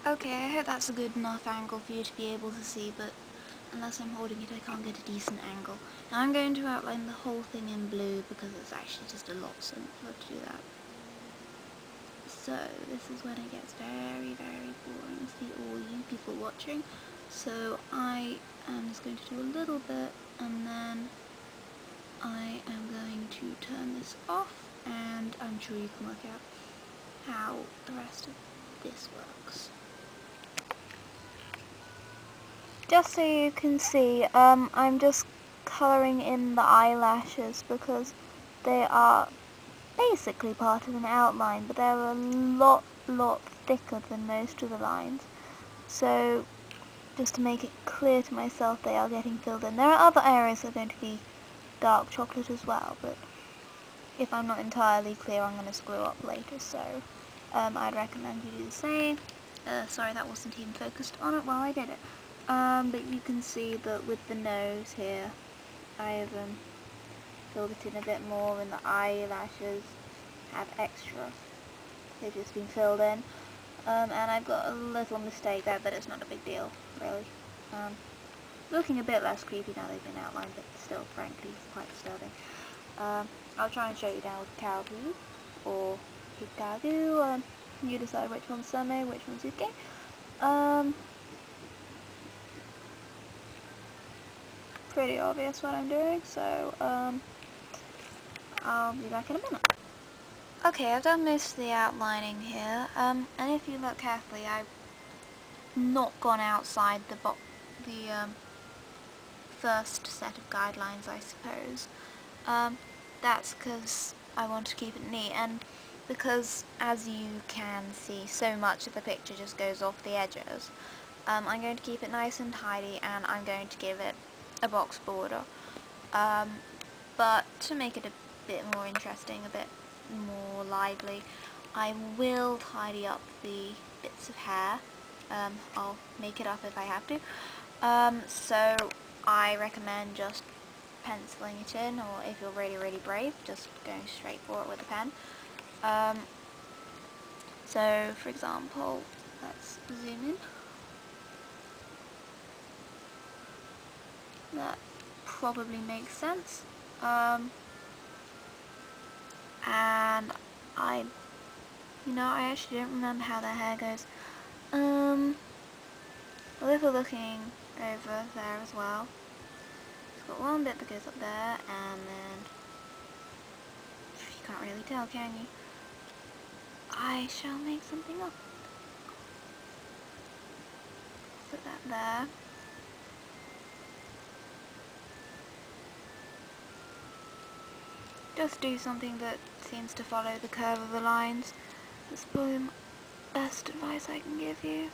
Okay, I hope that's a good enough angle for you to be able to see, but unless I'm holding it I can't get a decent angle. Now I'm going to outline the whole thing in blue because it's actually just a lot simpler to do that. So this is when it gets very, very boring for all you people watching. So I am just going to do a little bit and then I am going to turn this off, and I'm sure you can work out how the rest of this works. Just so you can see, I'm just colouring in the eyelashes because they are basically part of an outline, but they're a lot thicker than most of the lines. So just to make it clear to myself, they are getting filled in. There are other areas that are going to be dark chocolate as well, but if I'm not entirely clear I'm going to screw up later, so I'd recommend you do the same. Sorry, that wasn't even focused on it while I did it. But you can see that with the nose here, I've filled it in a bit more, and the eyelashes have extra. They've just been filled in. And I've got a little mistake there, but it's not a big deal, really. Looking a bit less creepy now they've been outlined, but still, frankly, quite disturbing. I'll try and show you now with Kaoru, or Hikaru, you decide which one's Same, which one's Uke. Pretty obvious what I'm doing, so I'll be back in a minute. Okay, I've done most of the outlining here, and if you look carefully, I've not gone outside the first set of guidelines, I suppose. That's because I want to keep it neat, and because, as you can see, so much of the picture just goes off the edges. I'm going to keep it nice and tidy, and I'm going to give it a box border. But to make it a bit more interesting, a bit more lively, I will tidy up the bits of hair. I'll make it up if I have to. So I recommend just penciling it in, or if you're really brave, just going straight for it with a pen. So for example, let's zoom in. That probably makes sense. And I actually don't remember how their hair goes. Well, if we're looking over there as well, it's got one bit that goes up there, and then you can't really tell, can you? I shall make something up. Put that there. Just do something that seems to follow the curve of the lines. That's probably the best advice I can give you.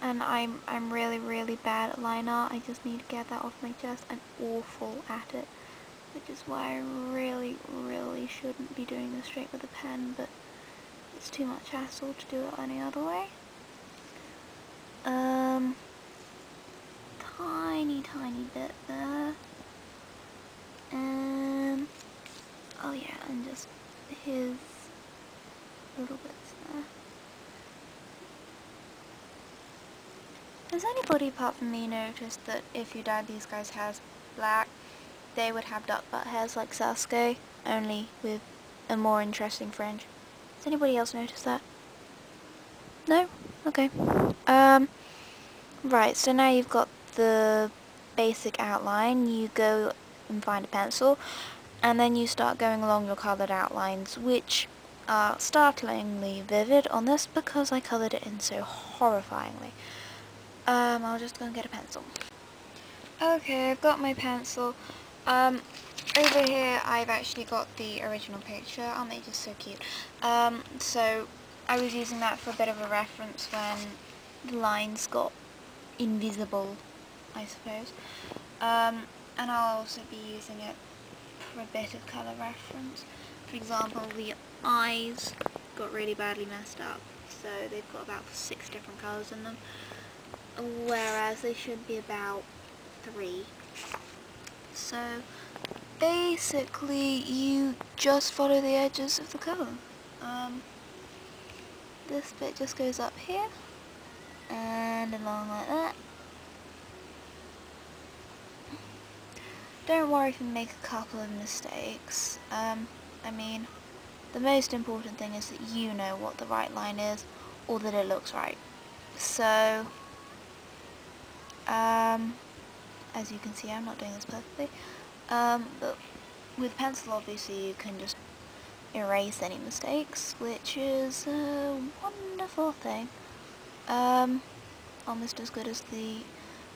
And I'm really bad at line art. I just need to get that off my chest. I'm awful at it, which is why I really shouldn't be doing this straight with a pen, but it's too much hassle to do it any other way. Tiny bit there. And oh yeah, and just his little bits there. Has anybody apart from me noticed that if you dyed these guys' hairs black, they would have duck butt hairs like Sasuke, only with a more interesting fringe? Has anybody else noticed that? No? Okay. Right, so now you've got the basic outline, you go and find a pencil, and then you start going along your coloured outlines, which are startlingly vivid on this because I coloured it in so horrifyingly. I'll just go and get a pencil. Okay, I've got my pencil. Over here I've actually got the original picture. Oh, it's just so cute. So I was using that for a bit of a reference when the lines got invisible, I suppose. And I'll also be using it for a bit of colour reference. For example, the eyes got really badly messed up, so they've got about 6 different colours in them, whereas they should be about 3. So basically you just follow the edges of the colour. this bit just goes up here and along like that. Don't worry if you make a couple of mistakes. I mean, the most important thing is that you know what the right line is, or that it looks right. So, as you can see, I'm not doing this perfectly, but with pencil obviously you can just erase any mistakes, which is a wonderful thing. Almost as good as the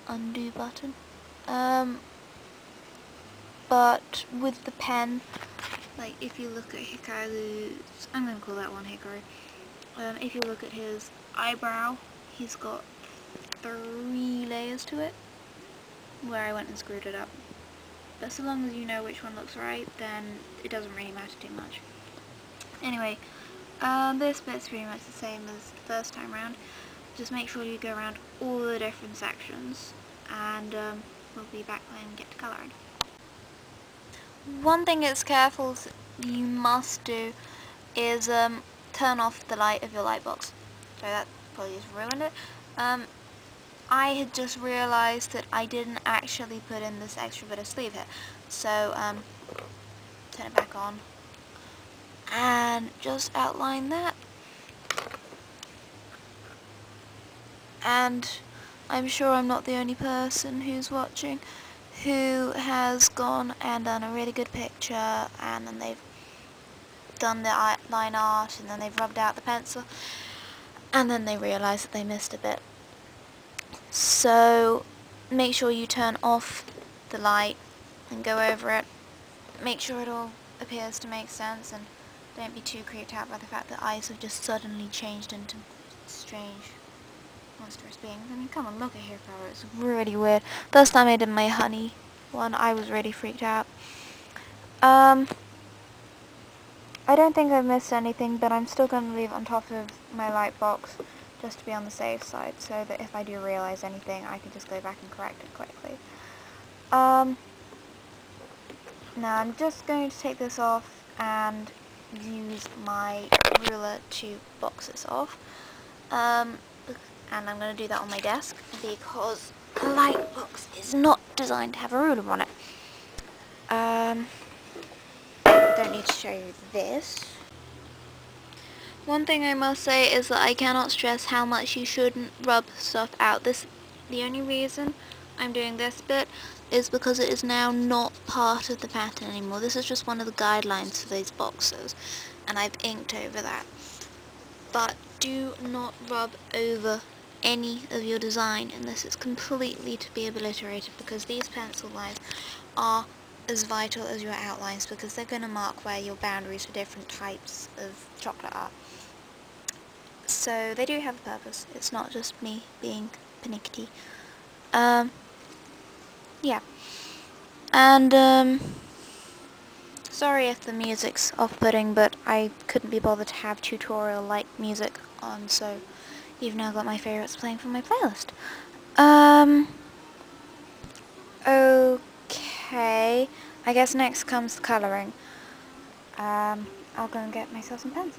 undo button. But with the pen, like if you look at Hikaru's, I'm going to call that one Hikaru, if you look at his eyebrow, he's got 3 layers to it, where I went and screwed it up. But so long as you know which one looks right, then it doesn't really matter too much. Anyway, this bit's pretty much the same as the first time round. Just make sure you go around all the different sections, and we'll be back when we get to colouring. One thing that's careful you must do is turn off the light of your light box. So that probably just ruined it. I had just realised that I didn't actually put in this extra bit of sleeve here. So turn it back on and just outline that. And I'm sure I'm not the only person who's watching who has gone and done a really good picture, and then they've done the line art, and then they've rubbed out the pencil, and then they realise that they missed a bit. So make sure you turn off the light and go over it. Make sure it all appears to make sense, and don't be too creeped out by the fact that eyes have just suddenly changed into strange monstrous beings. I mean, come on, look at Hikaru, it's really weird. First time I did my honey one, I was really freaked out. I don't think I've missed anything, but I'm still going to leave it on top of my light box just to be on the safe side, so that if I do realise anything, I can just go back and correct it quickly. Now I'm just going to take this off and use my ruler to box this off. And I'm going to do that on my desk because a light box is not designed to have a ruler on it. I don't need to show you this. One thing I must say is that I cannot stress how much you shouldn't rub stuff out. The only reason I'm doing this bit is because it is now not part of the pattern anymore. This is just one of the guidelines for these boxes, and I've inked over that. But do not rub over any of your design unless it's completely to be obliterated, because these pencil lines are as vital as your outlines, because they're going to mark where your boundaries for different types of chocolate are. So they do have a purpose. It's not just me being pernickety. Yeah. And sorry if the music's off-putting, but I couldn't be bothered to have tutorial-like music on, so you've now got my favourites playing from my playlist. Okay, I guess next comes colouring. I'll go and get myself some pens.